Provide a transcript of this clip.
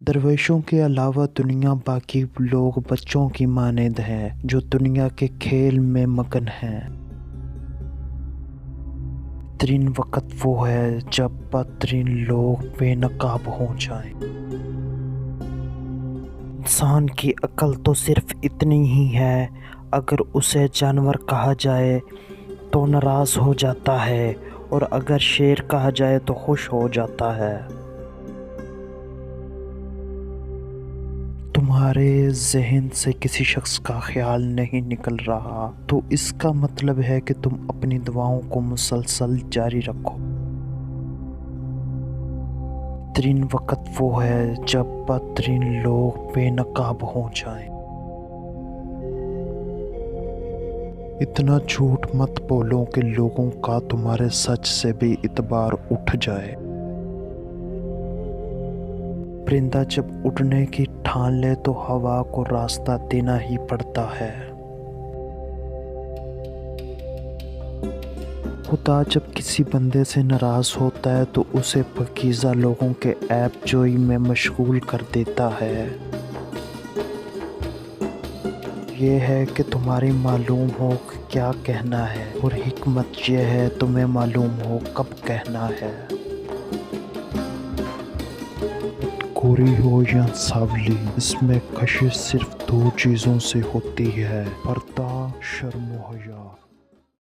درویشوں کے علاوہ دنیا باقی لوگ بچوں کی مانند ہے جو دنیا کے کھیل میں مگن ہیں۔ بہترین وقت وہ ہے جب بدترین لوگ بے نقاب ہو جائیں۔ انسان کی عقل تو صرف اتنی ہی ہے، اگر اسے جانور کہا جائے تو ناراض ہو جاتا ہے اور اگر شیر کہا جائے تو خوش ہو جاتا ہے۔ تمہارے ذہن سے کسی شخص کا خیال نہیں نکل رہا تو اس کا مطلب ہے کہ تم اپنی دعاؤں کو مسلسل جاری رکھو۔ بہترین وقت وہ ہے جب بدترین لوگ بے نقاب ہو جائیں۔ اتنا جھوٹ مت بولو کہ لوگوں کا تمہارے سچ سے بھی اعتبار اٹھ جائے۔ پرندہ جب اڑنے کی ٹھان لے تو ہوا کو راستہ دینا ہی پڑتا ہے۔ خدا جب کسی بندے سے ناراض ہوتا ہے تو اسے پاکیزہ لوگوں کے عیب جوئی میں مشغول کر دیتا ہے۔ یہ ہے کہ تمہیں معلوم ہو کہ کیا کہنا ہے اور حکمت یہ ہے تمہیں معلوم ہو کب کہنا ہے۔ گوری ہو یا سانولی، اس میں کشش صرف دو چیزوں سے ہوتی ہے: پردہ، شرم و حیا۔